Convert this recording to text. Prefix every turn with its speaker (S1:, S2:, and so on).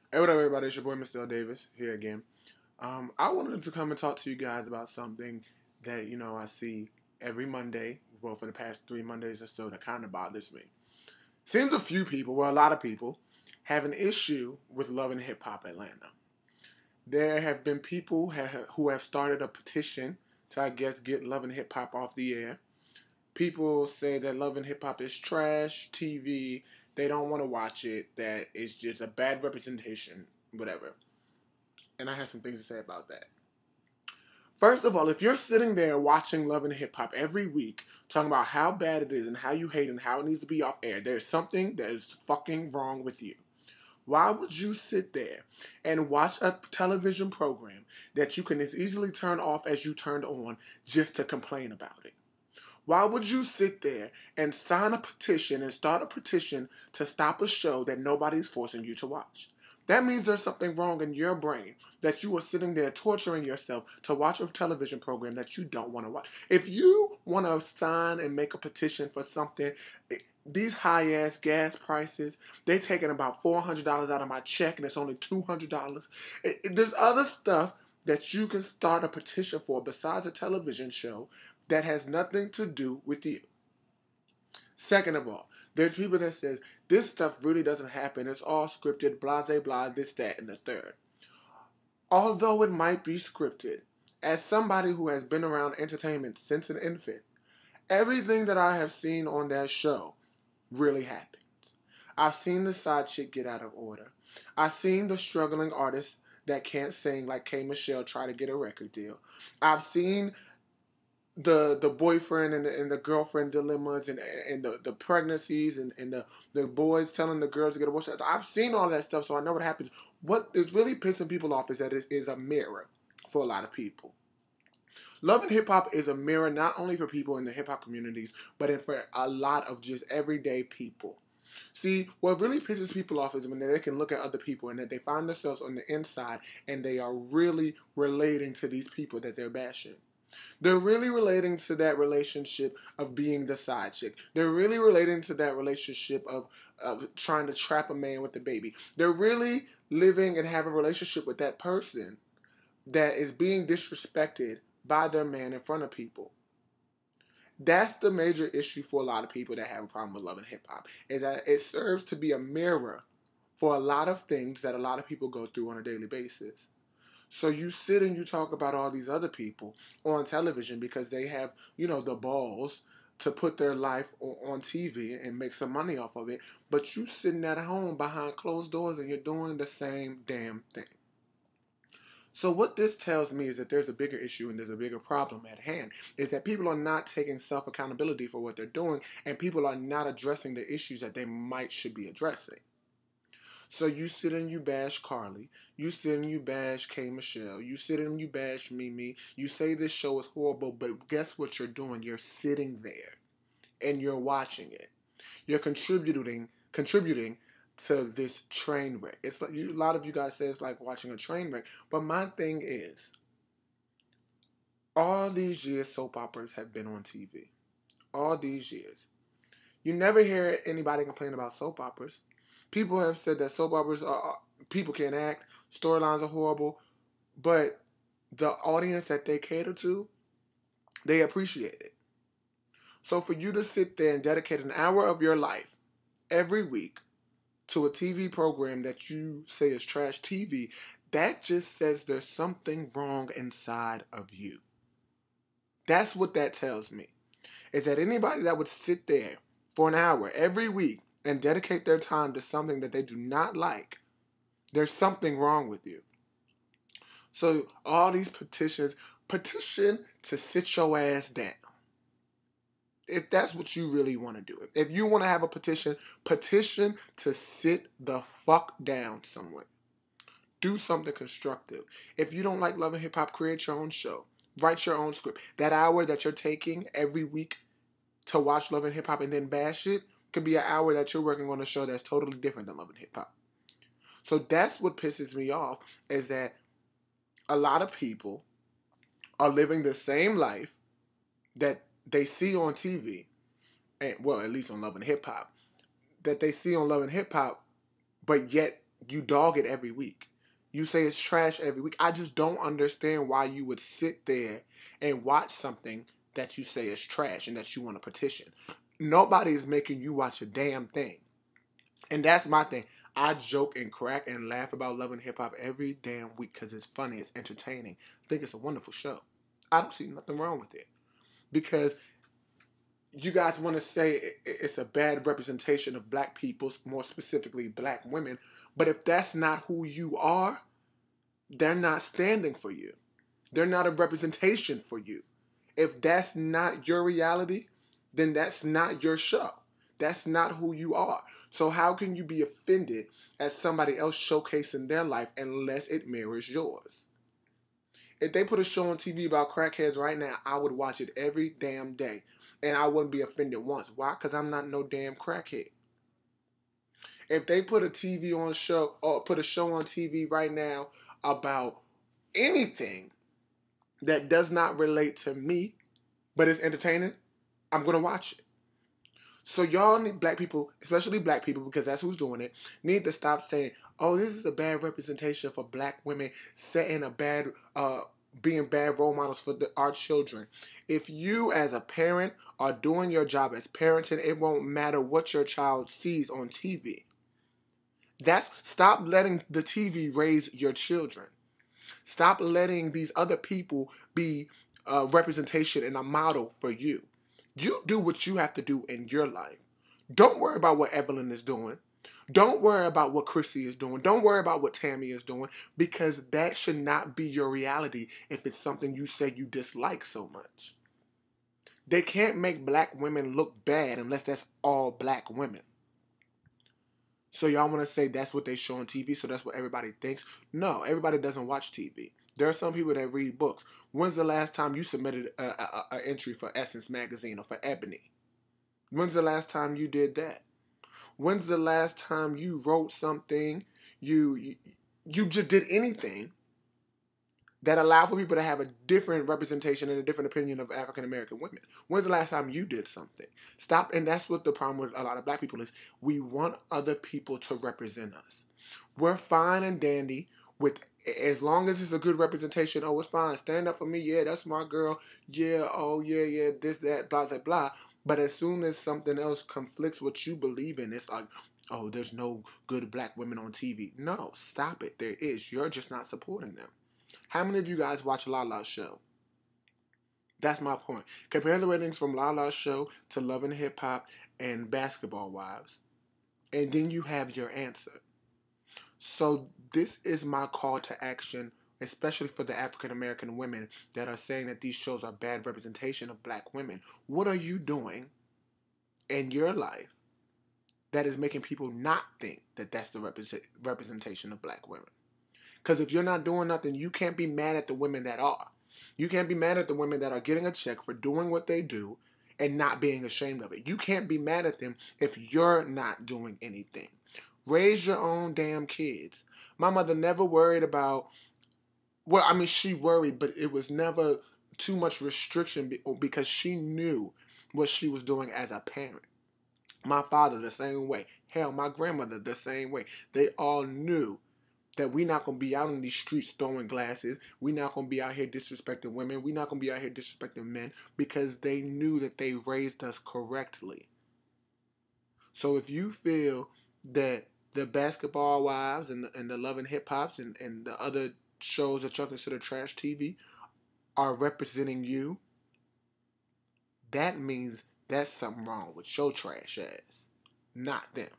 S1: Hey, what up, everybody? It's your boy, Mr. L. Davis, here again. I wanted to come and talk to you guys about something that, I see every Monday, well, for the past 3 Mondays or so, that kind of bothers me. Seems a few people, well, a lot of people, have an issue with Love and Hip Hop Atlanta. There have been people who have started a petition to, I guess, get Love and Hip Hop off the air. People say that Love and Hip Hop is trash TV. They don't want to watch it. That it's just a bad representation, whatever. And I have some things to say about that. First of all, if you're sitting there watching Love and Hip Hop every week, talking about how bad it is and how you hate it and how it needs to be off air, there's something that is fucking wrong with you. Why would you sit there and watch a television program that you can as easily turn off as you turned on just to complain about it? Why would you sit there and sign a petition and start a petition to stop a show that nobody's forcing you to watch? That means there's something wrong in your brain that you are sitting there torturing yourself to watch a television program that you don't want to watch. If you want to sign and make a petition for something, these high-ass gas prices, they taking about $400 out of my check and it's only $200. There's other stuff that you can start a petition for besides a television show that has nothing to do with you. Second of all, there's people that says this stuff really doesn't happen. It's all scripted, blah, blah, blah, this, that, and the third. Although it might be scripted, as somebody who has been around entertainment since an infant, everything that I have seen on that show really happens. I've seen the side chick get out of order. I've seen the struggling artists that can't sing like K. Michelle try to get a record deal. I've seen the boyfriend and the girlfriend dilemmas and the pregnancies and the boys telling the girls to get abortion. I've seen all that stuff, so I know what happens. What is really pissing people off is that it is a mirror for a lot of people. Love and Hip Hop is a mirror not only for people in the hip hop communities, but for a lot of just everyday people. See, what really pisses people off is when they can look at other people and that they find themselves on the inside and they are really relating to these people that they're bashing. They're really relating to that relationship of being the side chick. They're really relating to that relationship of trying to trap a man with a baby. They're really living and have a relationship with that person that is being disrespected by their man in front of people. That's the major issue for a lot of people that have a problem with Love and Hip Hop, is that it serves to be a mirror for a lot of things that a lot of people go through on a daily basis. So you sit and you talk about all these other people on television because they have, the balls to put their life on TV and make some money off of it. But you sitting at home behind closed doors and you're doing the same damn thing. So what this tells me is that there's a bigger issue and there's a bigger problem at hand, is that people are not taking self-accountability for what they're doing and people are not addressing the issues that they should be addressing. So you sit and you bash Carly. You sit and you bash K. Michelle. You sit and you bash Mimi. You say this show is horrible, but guess what you're doing? You're sitting there and you're watching it. You're contributing to this train wreck. It's like a lot of you guys say it's like watching a train wreck. But my thing is, all these years soap operas have been on TV. All these years. You never hear anybody complain about soap operas. People have said that soap operas people can't act, storylines are horrible, but the audience that they cater to, they appreciate it. So for you to sit there and dedicate an hour of your life every week to a TV program that you say is trash TV, that just says there's something wrong inside of you. That's what that tells me. Is that anybody that would sit there for an hour every week and dedicate their time to something that they do not like, there's something wrong with you. So all these petition to sit your ass down. If that's what you really want to do. If you want to have a petition to sit the fuck down somewhere. Do something constructive. If you don't like Love and Hip Hop, create your own show. Write your own script. That hour that you're taking every week to watch Love and Hip Hop and then bash it could be an hour that you're working on a show that's totally different than Love and Hip Hop. So that's what pisses me off, is that a lot of people are living the same life that they see on TV, and well, at least on Love and Hip Hop, that they see on Love and Hip Hop, but yet You dog it every week. You say it's trash every week. I just don't understand why you would sit there and watch something that you say is trash and that you want to petition. Nobody is making you watch a damn thing. And that's my thing. I joke and crack and laugh about Love and Hip Hop every damn week because it's funny, it's entertaining. I think it's a wonderful show. I don't see nothing wrong with it. Because you guys want to say it's a bad representation of black people, more specifically black women. But if that's not who you are, they're not standing for you. They're not a representation for you. If that's not your reality, then that's not your show. That's not who you are. So how can you be offended at somebody else showcasing their life unless it mirrors yours? If they put a show on TV about crackheads right now, I would watch it every damn day. And I wouldn't be offended once. Why? Because I'm not no damn crackhead. If they put a TV on show or put a show on TV right now about anything that does not relate to me, but it's entertaining, I'm gonna watch it. So y'all need black people, especially black people, because that's who's doing it, need to stop saying, "Oh, this is a bad representation for black women, setting a bad, being bad role models for our children." If you, as a parent, are doing your job as parenting, it won't matter what your child sees on TV. Stop letting the TV raise your children. Stop letting these other people be a representation and a model for you. You do what you have to do in your life. Don't worry about what Evelyn is doing. Don't worry about what Chrissy is doing. Don't worry about what Tammy is doing, because that should not be your reality if it's something you say you dislike so much. They can't make black women look bad unless that's all black women. So y'all want to say that's what they show on TV, so that's what everybody thinks? No, everybody doesn't watch TV. There are some people that read books. When's the last time you submitted an entry for Essence Magazine or for Ebony? When's the last time you did that? When's the last time you wrote something, you just did anything that allowed for people to have a different representation and a different opinion of African American women? When's the last time you did something? Stop. And that's what the problem with a lot of black people is. We want other people to represent us. We're fine and dandy with, as long as it's a good representation. Oh, it's fine. Stand up for me. Yeah, that's my girl. Yeah, oh, yeah, this, that, blah, blah, blah. But as soon as something else conflicts what you believe in, it's like, oh, there's no good black women on TV. No, stop it. There is. You're just not supporting them. How many of you guys watch Lala's show? That's my point. Compare the ratings from Lala's show to Love and Hip Hop and Basketball Wives, and then you have your answer. So this is my call to action, especially for the African American women that are saying that these shows are bad representation of black women. What are you doing in your life that is making people not think that that's the representation of black women? Because if you're not doing nothing, you can't be mad at the women that are. You can't be mad at the women that are getting a check for doing what they do and not being ashamed of it. You can't be mad at them if you're not doing anything. Raise your own damn kids. My mother never worried about, well, I mean, she worried, but it was never too much restriction because she knew what she was doing as a parent. My father, the same way. Hell, my grandmother, the same way. They all knew that we're not going to be out in these streets throwing glasses. We're not going to be out here disrespecting women. We're not going to be out here disrespecting men, because they knew that they raised us correctly. So if you feel that the Basketball Wives and the Love and Hip Hops and the other shows that y'all consider trash TV are representing you, that means that's something wrong with your trash ass, not them.